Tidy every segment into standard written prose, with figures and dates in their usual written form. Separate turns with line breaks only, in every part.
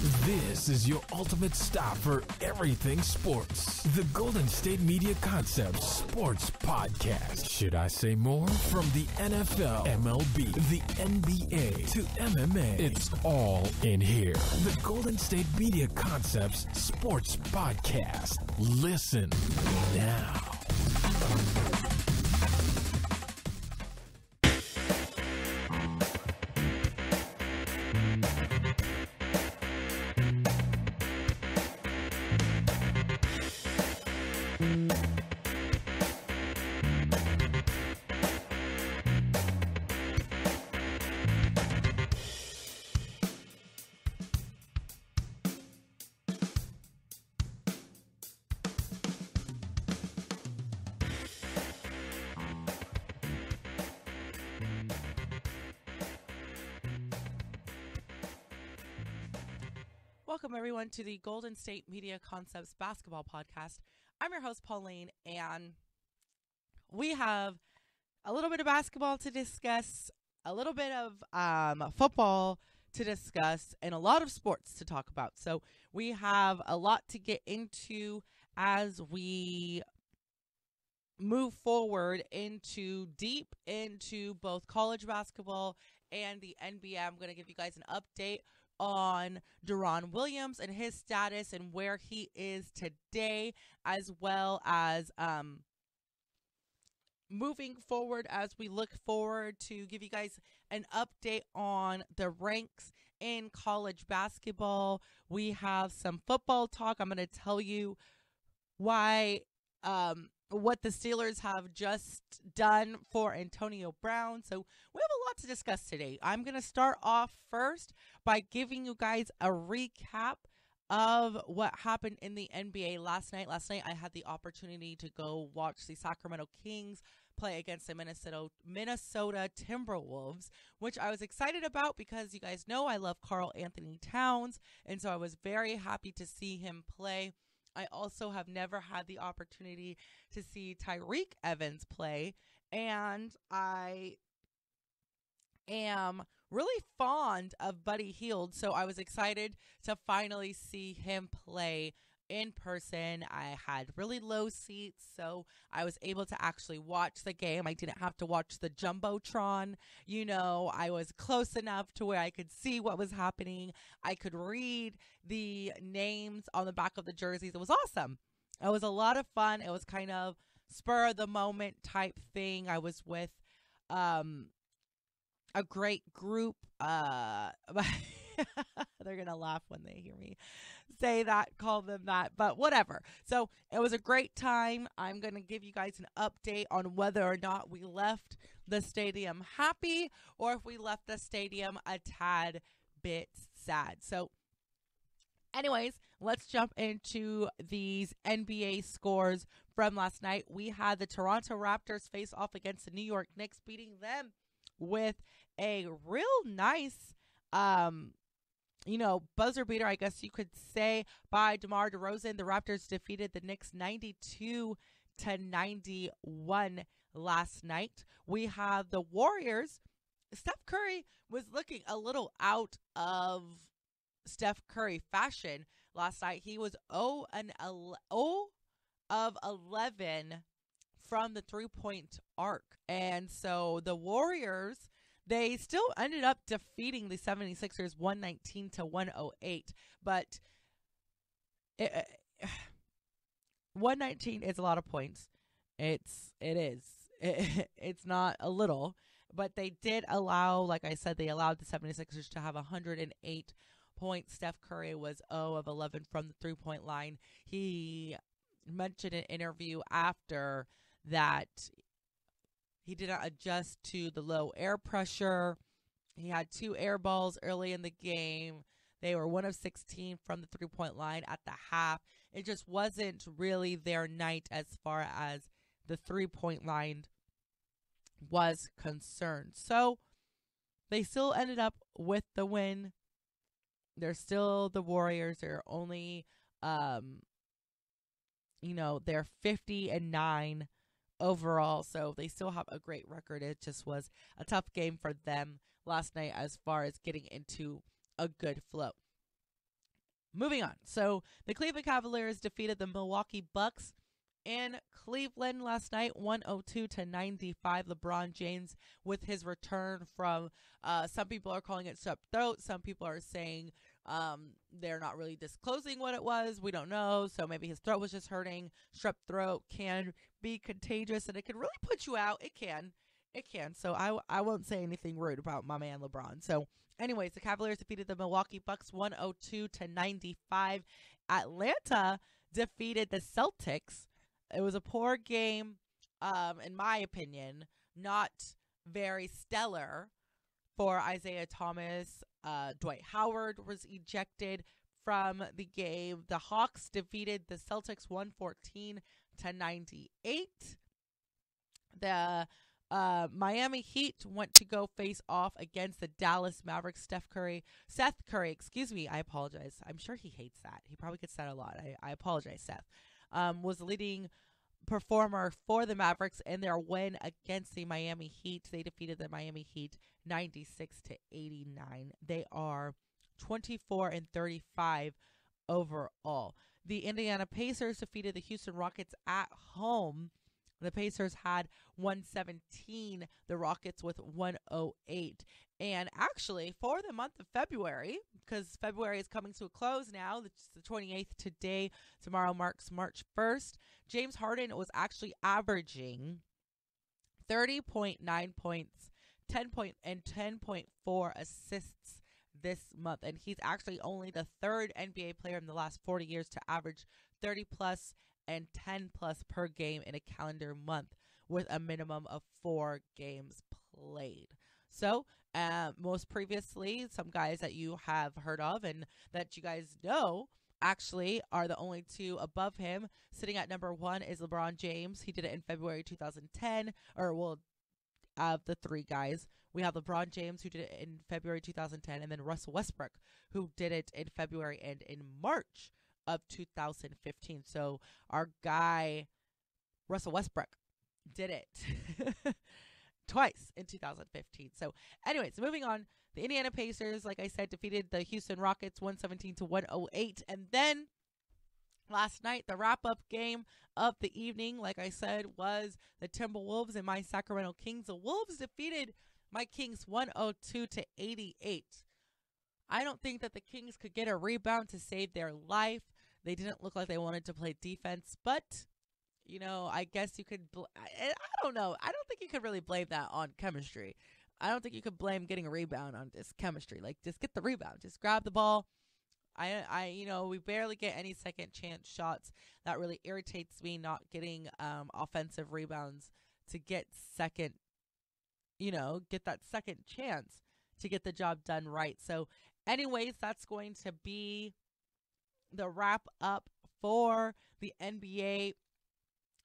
This is your ultimate stop for everything sports. The Golden State Media Concepts Sports Podcast. Should I say more? From the NFL, MLB, the NBA to MMA, it's all in here. The Golden State Media Concepts Sports Podcast. Listen now.
Welcome, everyone, to the Golden State Media Concepts Basketball Podcast. I'm your host, Pauline, and we have a little bit of basketball to discuss, a little bit of football to discuss, and a lot of sports to talk about. So we have a lot to get into as we move forward deep into both college basketball and the NBA. I'm going to give you guys an update on Deron Williams and his status and where he is today, as well as moving forward as we look forward to give you guys an update on the ranks in college basketball. We have some football talk. I'm going to tell you why what the Steelers have just done for Antonio Brown. So we have a lot to discuss today. I'm going to start off first by giving you guys a recap of what happened in the NBA last night. Last night I had the opportunity to go watch the Sacramento Kings play against the Minnesota Timberwolves, which I was excited about because you guys know I love Karl Anthony Towns, and so I was very happy to see him play. I also have never had the opportunity to see Tyreek Evans play, and I am really fond of Buddy Hield, so I was excited to finally see him play in person. I had really low seats, so I was able to actually watch the game. I didn't have to watch the Jumbotron. You know, I was close enough to where I could see what was happening. I could read the names on the back of the jerseys. It was awesome. It was a lot of fun. It was kind of spur of the moment type thing. I was with a great group. They're going to laugh when they hear me say that, call them that, but whatever. So it was a great time. I'm going to give you guys an update on whether or not we left the stadium happy or if we left the stadium a tad bit sad. So anyways, let's jump into these NBA scores from last night. We had the Toronto Raptors face off against the New York Knicks, beating them with a real nice buzzer beater, I guess you could say, by DeMar DeRozan. The Raptors defeated the Knicks 92-91 last night. We have the Warriors. Steph Curry was looking a little out of Steph Curry fashion last night. He was 0 of 11 from the three-point arc. And so the Warriors, they still ended up defeating the 76ers 119-108, but 119 is a lot of points. It is. It's not a little, but they did allow, like I said, they allowed the 76ers to have 108 points. Steph Curry was 0 of 11 from the three-point line. He mentioned in an interview after that he did not adjust to the low air pressure. He had 2 air balls early in the game. They were 1 of 16 from the three-point line at the half. It just wasn't really their night as far as the three-point line was concerned. So they still ended up with the win. They're still the Warriors. They're only, they're 50-9 overall. So they still have a great record. It just was a tough game for them last night as far as getting into a good flow. moving on. So the Cleveland Cavaliers defeated the Milwaukee Bucks in Cleveland last night, 102-95. LeBron James with his return from, some people are calling it strep throat. Some people are saying they're not really disclosing what it was. We don't know. So maybe his throat was just hurting. Strep throat can be contagious and it can really put you out. It can. So I won't say anything rude about my man LeBron. So anyways, the Cavaliers defeated the Milwaukee Bucks 102-95. Atlanta defeated the Celtics. It was a poor game, in my opinion, not very stellar for Isaiah Thomas. Dwight Howard was ejected from the game. The Hawks defeated the Celtics 114-98. The Miami Heat went to go face off against the Dallas Mavericks. Seth Curry, I apologize. I'm sure he hates that. He probably gets that a lot. I apologize, Seth. Was the leading performer for the Mavericks in their win against the Miami Heat. They defeated the Miami Heat 96-89. They are 24-35 overall. The Indiana Pacers defeated the Houston Rockets at home. The Pacers had 117, the Rockets with 108. And actually, for the month of February, because February is coming to a close now, it's the 28th today, tomorrow marks March 1st, James Harden was actually averaging 30.9 points, 10.4 assists this month. And he's actually only the third NBA player in the last 40 years to average 30-plus and 10-plus per game in a calendar month with a minimum of 4 games played. So, most previously, some guys that you have heard of and that you guys know actually are the only two above him. Sitting at number 1 is LeBron James. He did it in February 2010, of the 3 guys. We have LeBron James, who did it in February 2010, and then Russell Westbrook, who did it in February and in March of 2015. So our guy Russell Westbrook did it twice in 2015. So anyways, moving on, the Indiana Pacers, like I said, defeated the Houston Rockets 117-108. And then last night, the wrap-up game of the evening, like I said, was the Timberwolves and my Sacramento Kings. The Wolves defeated my Kings 102-88. I don't think that the Kings could get a rebound to save their life. They didn't look like they wanted to play defense, but, I guess you could, I don't know. I don't think you could really blame that on chemistry. I don't think you could blame getting a rebound on just chemistry. Like, just get the rebound. Just grab the ball. We barely get any second chance shots. That really irritates me, not getting offensive rebounds to get that second chance to get the job done right. So anyways, that's going to be the wrap up for the NBA.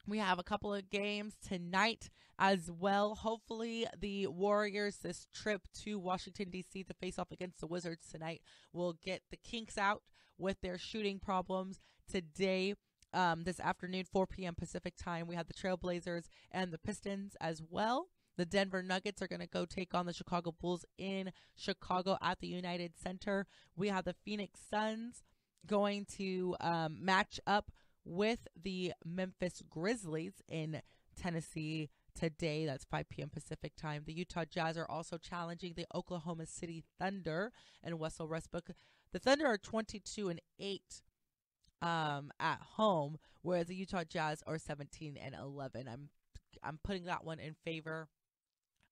We have a couple of games tonight as well. Hopefully the Warriors, this trip to Washington, D.C. to face off against the Wizards tonight, will get the kinks out with their shooting problems today. This afternoon, 4 p.m. Pacific time, we have the Trailblazers and the Pistons as well. The Denver Nuggets are going to go take on the Chicago Bulls in Chicago at the United Center. We have the Phoenix Suns going to match up with the Memphis Grizzlies in Tennessee today. That's 5 p.m. Pacific time. The Utah Jazz are also challenging the Oklahoma City Thunder and Russell Westbrook. The Thunder are 22-8 at home, whereas the Utah Jazz are 17-11. I'm putting that one in favor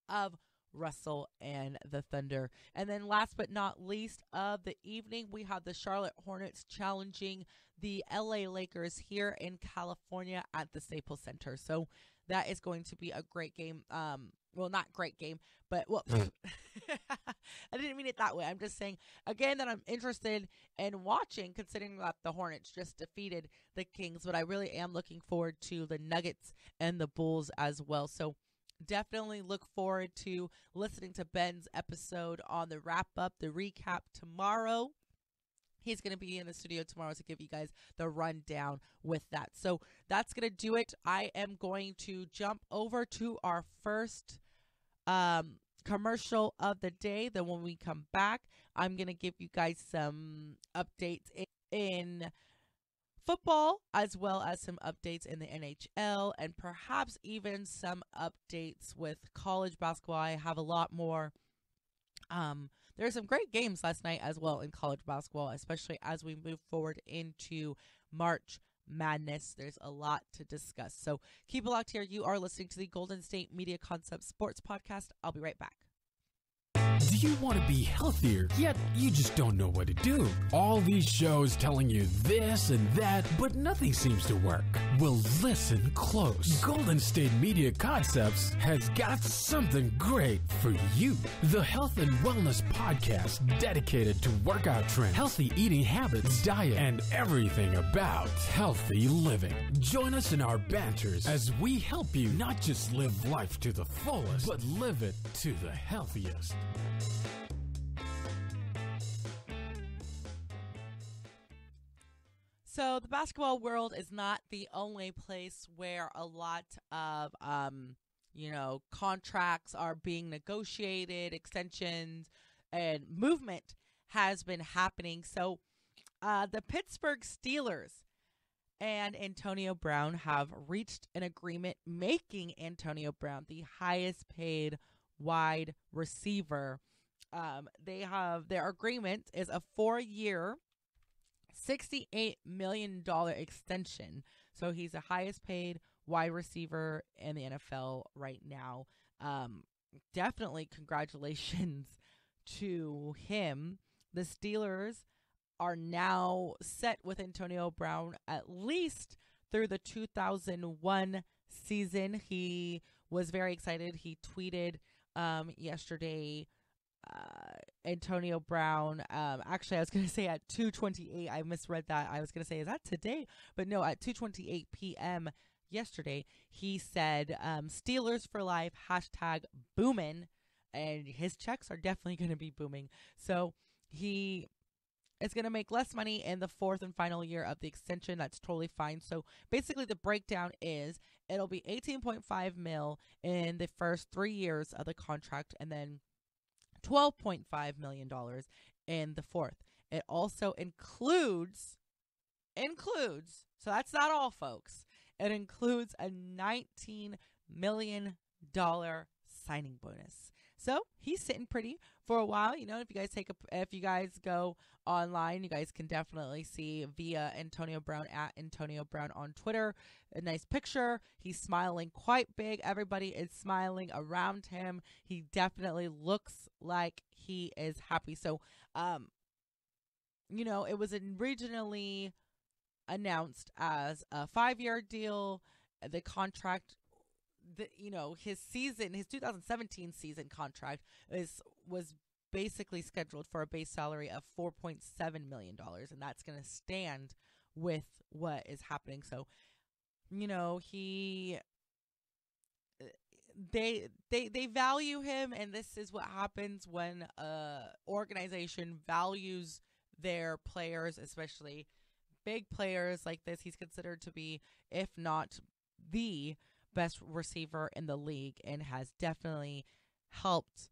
of Russell and the Thunder. And then last but not least of the evening, we have the Charlotte Hornets challenging the LA Lakers here in California at the Staples Center. So that is going to be a great game. Well, not great game, but I didn't mean it that way. I'm just saying, again, that I'm interested in watching, considering that the Hornets just defeated the Kings. But I really am looking forward to the Nuggets and the Bulls as well. So definitely look forward to listening to Ben's episode on the wrap-up, the recap tomorrow. He's going to be in the studio tomorrow to give you guys the rundown with that. So that's going to do it. I am going to jump over to our first commercial of the day. Then when we come back, I'm going to give you guys some updates in football, as well as some updates in the NHL, and perhaps even some updates with college basketball. I have a lot more. There are some great games last night as well in college basketball, especially as we move forward into March Madness. There's a lot to discuss. So keep it locked here. You are listening to the Golden State Media Concepts Sports Podcast. I'll be right back.
Do you want to be healthier, yet you just don't know what to do? All these shows telling you this and that, but nothing seems to work. Well, listen close. Golden State Media Concepts has got something great for you. The Health and Wellness Podcast dedicated to workout trends, healthy eating habits, diet, and everything about healthy living. Join us in our banters as we help you not just live life to the fullest, but live it to the healthiest.
So the basketball world is not the only place where a lot of, contracts are being negotiated, extensions, and movement has been happening. So the Pittsburgh Steelers and Antonio Brown have reached an agreement, making Antonio Brown the highest paid wide receiver. Their agreement is a 4-year, $68 million extension. So he's the highest paid wide receiver in the NFL right now. Definitely congratulations to him. The Steelers are now set with Antonio Brown at least through the 2001 season. He was very excited. He tweeted yesterday, Antonio Brown, actually I was going to say at 2:28, I misread that. I was going to say, is that today? But no, at 2:28 p.m. yesterday, he said, Steelers for life, #boomin', and his checks are definitely going to be booming. So he is going to make less money in the 4th and final year of the extension. That's totally fine. So basically the breakdown is it'll be $18.5 million in the first 3 years of the contract, and then $12.5 million in the 4th. It also includes, so that's not all, folks. It includes a $19 million signing bonus. So he's sitting pretty for a while. You know, if you guys go online, you guys can definitely see via Antonio Brown at Antonio Brown on Twitter. A nice picture. He's smiling quite big. Everybody is smiling around him. He definitely looks like he is happy. So, it was originally announced as a 5-year deal. The contract, his 2017 season contract was basically scheduled for a base salary of $4.7 million, and that's going to stand with what is happening. So, they value him, and this is what happens when a organization values their players, especially big players like this. He's considered to be, if not the best receiver in the league, and has definitely helped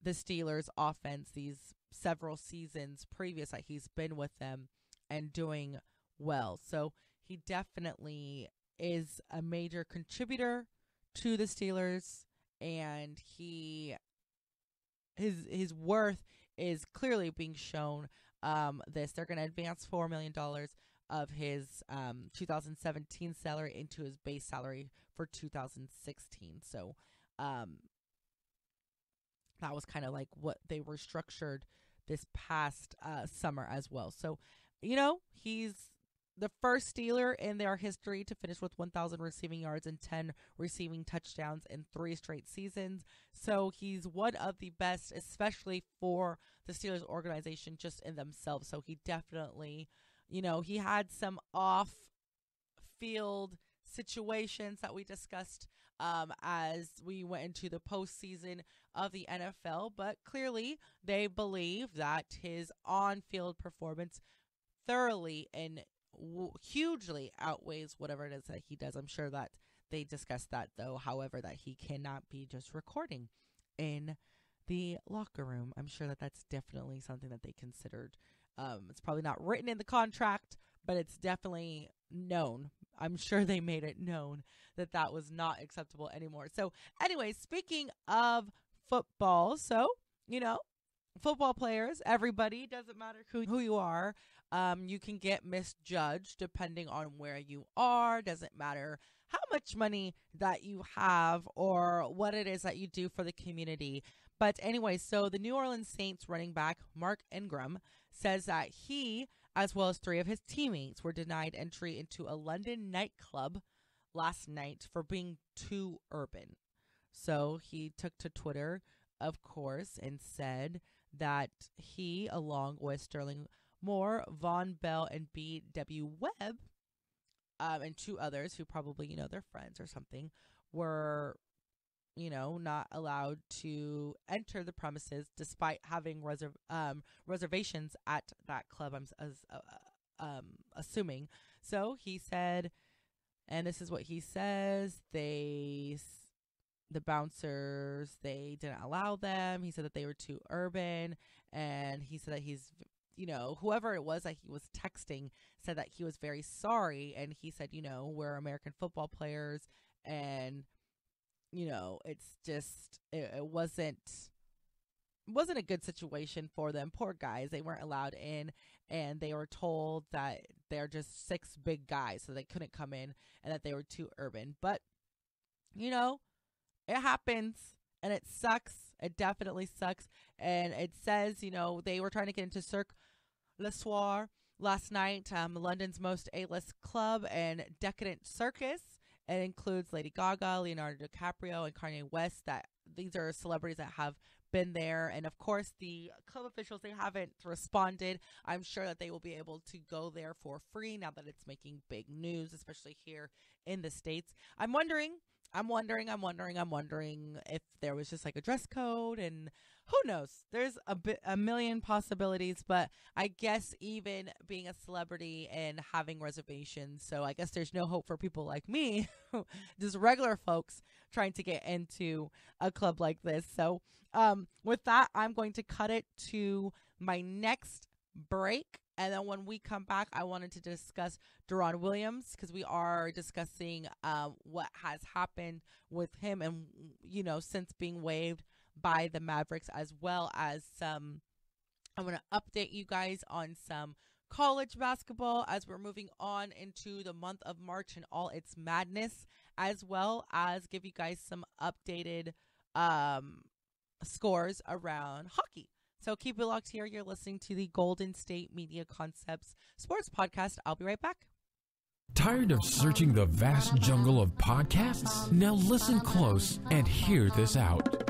the Steelers offense these several seasons previous that he's been with them and doing well. So he definitely is a major contributor to the Steelers, and his worth is clearly being shown. They're going to advance $4 million of his 2017 salary into his base salary for 2016. So that was kind of like what they were structured this past summer as well. So, he's the first Steeler in their history to finish with 1,000 receiving yards and 10 receiving touchdowns in 3 straight seasons. So he's one of the best, especially for the Steelers organization just in themselves. So he definitely, he had some off-field situations that we discussed as we went into the postseason of the NFL, but clearly they believe that his on-field performance thoroughly and hugely outweighs whatever it is that he does. I'm sure that they discussed that, though, however, that he cannot be just recording in the locker room. I'm sure that that's definitely something that they considered It's probably not written in the contract, but it's definitely known. I'm sure they made it known that that was not acceptable anymore. So anyway, speaking of football, so, football players, everybody, doesn't matter who you are, you can get misjudged depending on where you are. Doesn't matter how much money that you have or what it is that you do for the community. But anyway, so the New Orleans Saints running back Mark Ingram says that he, as well as 3 of his teammates, were denied entry into a London nightclub last night for being too urban. So he took to Twitter, of course, and said that he, along with Sterling Moore, Von Bell, and B.W. Webb, and 2 others who probably, they're friends or something, were, not allowed to enter the premises despite having reservations at that club, I'm assuming. So he said, and this is what he says, the bouncers, they didn't allow them. He said that they were too urban, and he said that he's, whoever it was that he was texting said that he was very sorry, and he said, we're American football players, and, it's just, it wasn't a good situation for them. Poor guys, they weren't allowed in, and they were told that they're just 6 big guys, so they couldn't come in, and that they were too urban. But, it happens, and it sucks. It definitely sucks. And it says, they were trying to get into Cirque Le Soir last night, London's most A-list club and decadent circus. It includes Lady Gaga, Leonardo DiCaprio, and Kanye West. These are celebrities that have been there. And of course, the club officials, they haven't responded. I'm sure that they will be able to go there for free now that it's making big news, especially here in the States. I'm wondering if there was just like a dress code, and who knows? There's a million possibilities, but I guess even being a celebrity and having reservations, so I guess there's no hope for people like me, just regular folks trying to get into a club like this. So with that, I'm going to cut it to my next break. And then when we come back, I wanted to discuss Deron Williams, because we are discussing what has happened with him and, since being waived by the Mavericks, as well as I'm going to update you guys on some college basketball as we're moving on into the month of March and all its madness, as well as give you guys some updated scores around hockey. So keep it locked here. You're listening to the Golden State Media Concepts Sports Podcast. I'll be right back.
Tired of searching the vast jungle of podcasts? Now listen close and hear this out.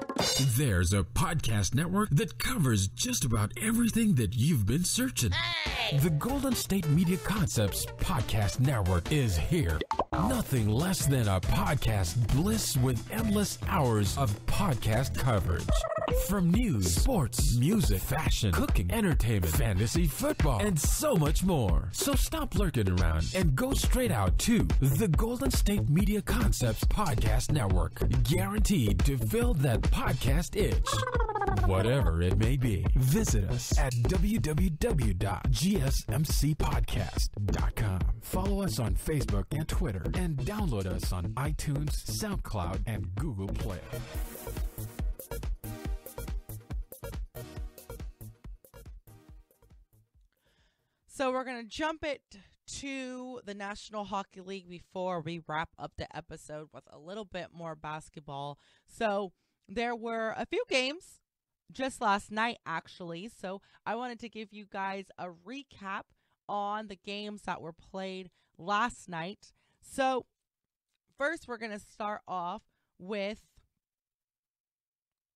There's a podcast network that covers just about everything that you've been searching. Hey! The Golden State Media Concepts Podcast Network is here. Nothing less than a podcast bliss with endless hours of podcast coverage. From news, sports, music, fashion, cooking, entertainment, fantasy, football, and so much more. So stop lurking around and go straight out to the Golden State Media Concepts Podcast Network. Guaranteed to fill that podcast itch. Whatever it may be. Visit us at www.gsmcpodcast.com. Follow us on Facebook and Twitter, and download us on iTunes, SoundCloud, and Google Play.
So we're going to jump it to the National Hockey League before we wrap up the episode with a little bit more basketball. So there were a few games just last night, actually. So I wanted to give you guys a recap on the games that were played last night. So first, we're going to start off with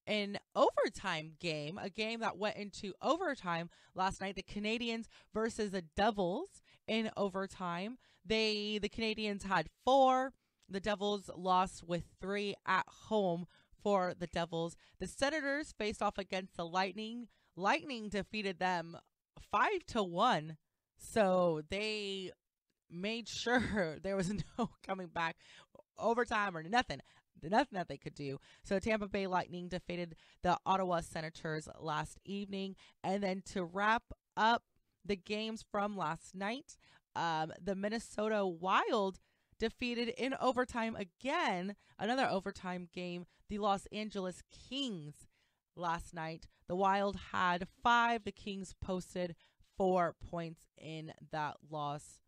an overtime game, a game that went into overtime last night. The Canadiens versus the Devils in overtime. The Canadiens had 4. The Devils lost with 3 at home for the Devils. The Senators faced off against the Lightning. Lightning defeated them 5-1. So they made sure there was no coming back overtime or nothing that they could do. So Tampa Bay Lightning defeated the Ottawa Senators last evening. And then to wrap up the games from last night. The Minnesota Wild defeated in overtime again, another overtime game, the Los Angeles Kings last night. The Wild had 5. The Kings posted 4 points in that loss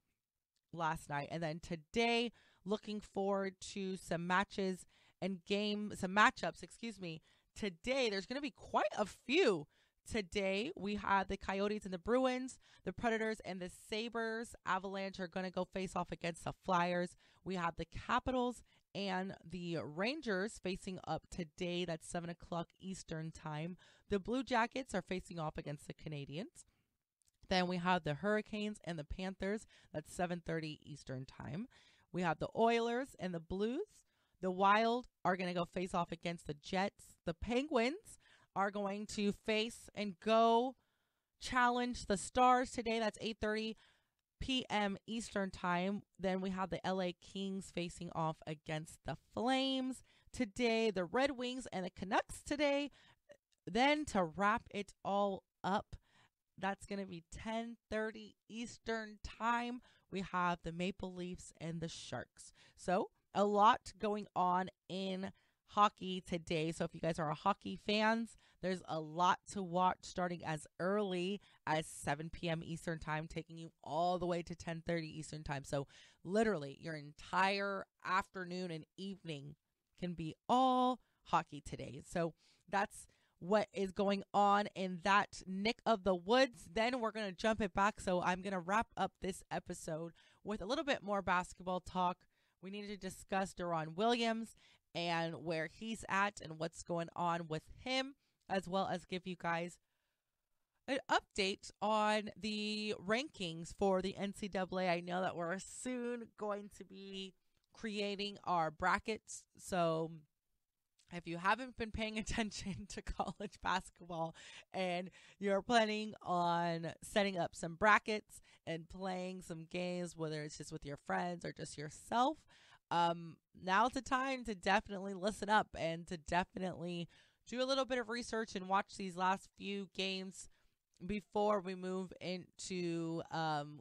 last night. And then today, looking forward to some matchups, Today, there's going to be quite a few. Today, we have the Coyotes and the Bruins, the Predators and the Sabres. Avalanche are going to go face off against the Flyers. We have the Capitals and the Rangers facing up today. That's 7 o'clock Eastern time. The Blue Jackets are facing off against the Canadiens. Then we have the Hurricanes and the Panthers. That's 7:30 Eastern time. We have the Oilers and the Blues. The Wild are going to go face off against the Jets. The Penguins are going to face and go challenge the Stars today. That's 8:30 p.m. Eastern time. Then we have the LA Kings facing off against the Flames today. The Red Wings and the Canucks today. Then to wrap it all up, that's going to be 10:30 Eastern time. We have the Maple Leafs and the Sharks. So a lot going on in hockey today. So if you guys are hockey fans, there's a lot to watch starting as early as 7 p.m. Eastern time, taking you all the way to 10:30 Eastern time. So literally your entire afternoon and evening can be all hockey today. So that's what is going on in that neck of the woods. Then we're going to jump it back. So I'm going to wrap up this episode with a little bit more basketball talk. We need to discuss Deron Williams and where he's at and what's going on with him, as well as give you guys an update on the rankings for the NCAA. I know that we're soon going to be creating our brackets. So if you haven't been paying attention to college basketball and you're planning on setting up some brackets and playing some games, whether it's just with your friends or just yourself, now's the time to definitely listen up and to definitely do a little bit of research and watch these last few games before we move into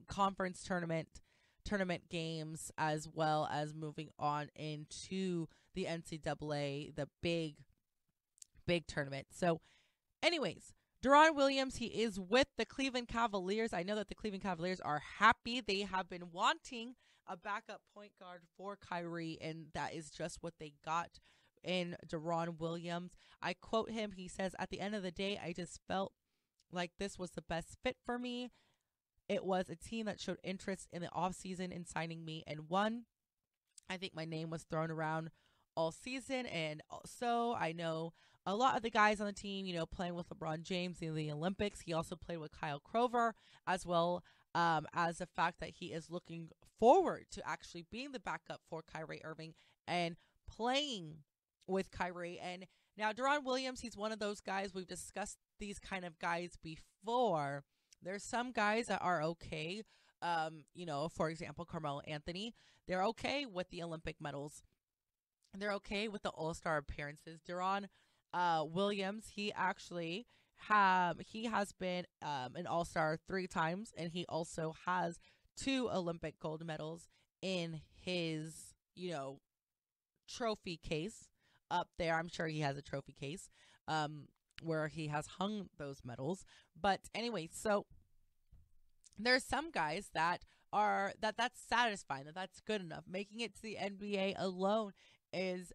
conference tournament games, as well as moving on into the NCAA, the big tournament. So anyways, Deron Williams, he is with the Cleveland Cavaliers. I know that the Cleveland Cavaliers are happy. They have been wanting a backup point guard for Kyrie, and that is just what they got in Deron Williams. I quote him. He says, "At the end of the day, I just felt like this was the best fit for me. It was a team that showed interest in the offseason in signing me and won. I think my name was thrown around all season, and also I know a lot of the guys on the team, playing with LeBron James in the Olympics. He also played with Kyle Krover, as well as the fact that he is looking forward to actually being the backup for Kyrie Irving and playing with Kyrie." And now Deron Williams, he's one of those guys. We've discussed these kind of guys before. There's some guys that are okay. For example, Carmelo Anthony. They're okay with the Olympic medals. They're okay with the All-Star appearances. Deron Williams, he actually has been an All-Star 3 times, and he also has 2 Olympic gold medals in his, trophy case up there. I'm sure he has a trophy case where he has hung those medals. But anyway, so there's some guys that are that's satisfying, that's good enough. Making it to the NBA alone is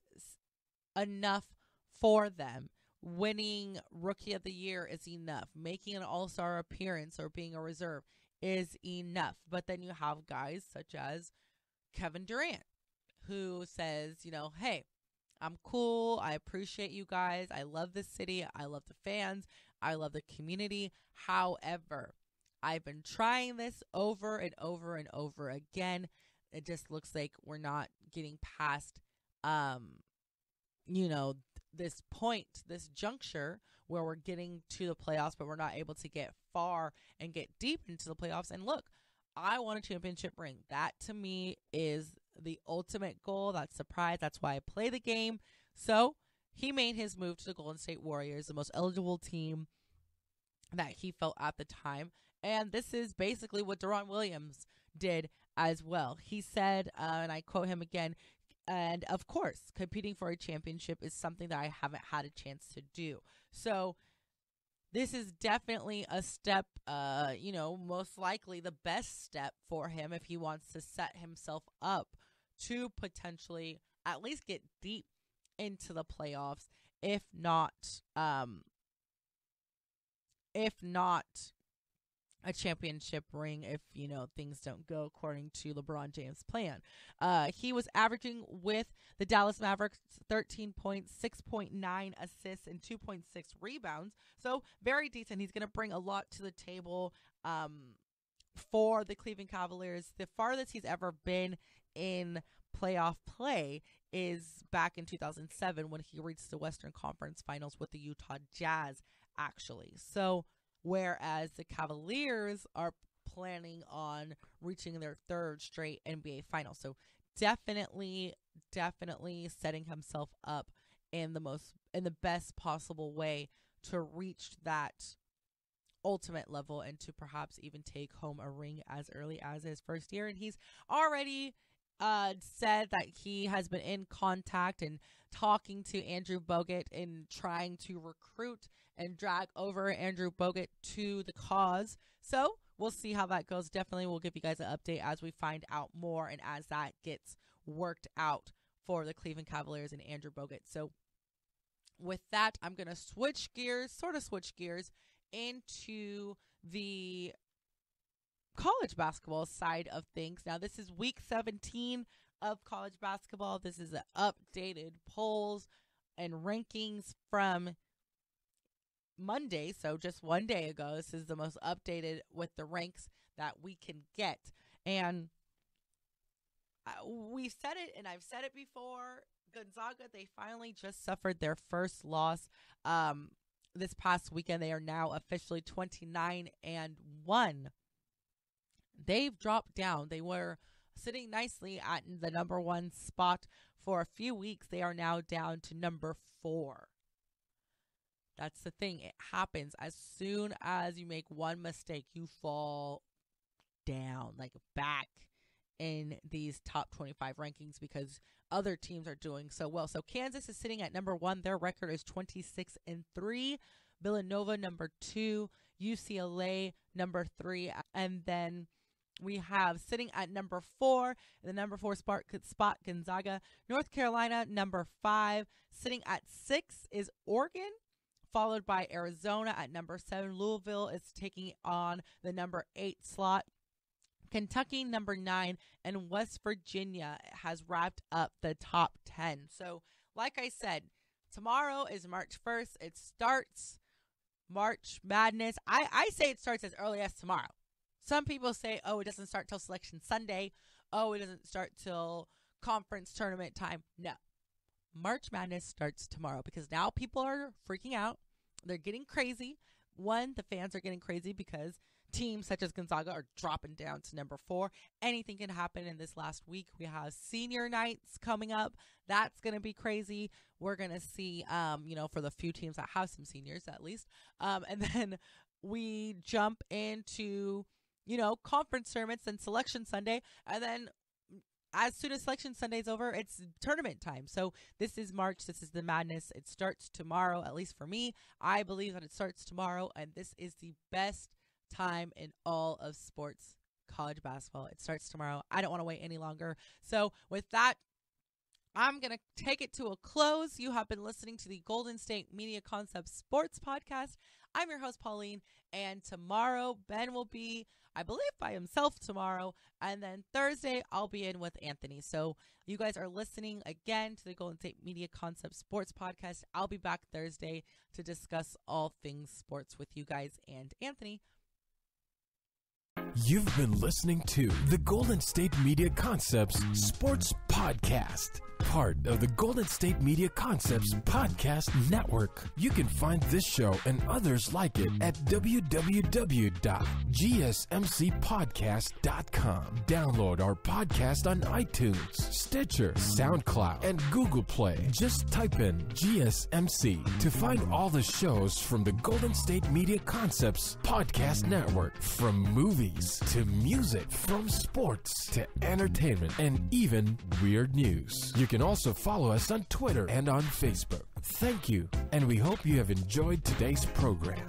enough for them. Winning Rookie of the Year is enough. Making an All-Star appearance or being a reserve is enough. But then you have guys such as Kevin Durant, who says, hey, I'm cool. I appreciate you guys. I love this city. I love the fans. I love the community. However, I've been trying this over and over and over again. It just looks like we're not getting past, this point, this juncture where we're getting to the playoffs, but we're not able to get far and get deep into the playoffs. And look, I want a championship ring. That to me is the ultimate goal. That's the prize. That's why I play the game. So he made his move to the Golden State Warriors, the most eligible team that he felt at the time. And this is basically what Deron Williams did as well. He said, and I quote him again, and of course, competing for a championship is something that I haven't had a chance to do. So this is definitely a step, most likely the best step for him if he wants to set himself up to potentially at least get deep into the playoffs, if not a championship ring, if things don't go according to LeBron James' plan. He was averaging with the Dallas Mavericks 13 points, 6.9 assists, and 2.6 rebounds. So very decent. He's going to bring a lot to the table for the Cleveland Cavaliers. The farthest he's ever been in playoff play is back in 2007 when he reached the Western Conference Finals with the Utah Jazz, actually. So whereas the Cavaliers are planning on reaching their third straight NBA final. So definitely setting himself up in the best possible way to reach that ultimate level and to perhaps even take home a ring as early as his first year. And he's already said that he has been in contact and talking to Andrew Bogut and trying to recruit and drag over Andrew Bogut to the cause. So we'll see how that goes. Definitely we'll give you guys an update as we find out more and as that gets worked out for the Cleveland Cavaliers and Andrew Bogut. So with that, I'm going to switch gears into the college basketball side of things. Now, this is week 17 of college basketball. This is the updated polls and rankings from Monday, so just one day ago. This is the most updated with the ranks that we can get. And we've said it, and I've said it before, Gonzaga, they finally just suffered their first loss this past weekend. They are now officially 29-1. They've dropped down. They were sitting nicely at the number 1 spot for a few weeks. They are now down to number 4. That's the thing. It happens. As soon as you make one mistake, you fall down, like back in these top 25 rankings because other teams are doing so well. So Kansas is sitting at number 1. Their record is 26-3. Villanova number 2. UCLA number 3. And then we have sitting at number 4, the number 4 spot Gonzaga. North Carolina number 5. Sitting at 6 is Oregon, followed by Arizona at number 7. Louisville is taking on the number 8 slot. Kentucky, number 9, and West Virginia has wrapped up the top 10. So, like I said, tomorrow is March 1st. It starts March Madness. I say it starts as early as tomorrow. Some people say, oh, it doesn't start till Selection Sunday. Oh, it doesn't start till conference tournament time. No. March Madness starts tomorrow because now people are freaking out. They're getting crazy. One, the fans are getting crazy because teams such as Gonzaga are dropping down to number 4. Anything can happen in this last week. We have senior nights coming up. That's going to be crazy. We're going to see, for the few teams that have some seniors at least. And then we jump into, conference tournaments and Selection Sunday. And then as soon as Selection Sunday is over, it's tournament time. So this is March. This is the madness. It starts tomorrow, at least for me. I believe that it starts tomorrow. And this is the best time in all of sports, college basketball. It starts tomorrow. I don't want to wait any longer. So with that, I'm going to take it to a close. You have been listening to the Golden State Media Concepts Sports Podcast. I'm your host, Pauline, and tomorrow Ben will be, I believe, by himself tomorrow, and then Thursday I'll be in with Anthony. So you guys are listening again to the Golden State Media Concepts Sports Podcast. I'll be back Thursday to discuss all things sports with you guys and Anthony.
You've been listening to the Golden State Media Concepts Sports Podcast. Podcast, part of the Golden State Media Concepts Podcast Network. You can find this show and others like it at www.gsmcpodcast.com. Download our podcast on iTunes, Stitcher, SoundCloud, and Google Play. Just type in GSMC to find all the shows from the Golden State Media Concepts Podcast Network. From movies to music, from sports to entertainment, and even weird news. You can also follow us on Twitter and on Facebook. Thank you, and we hope you have enjoyed today's program.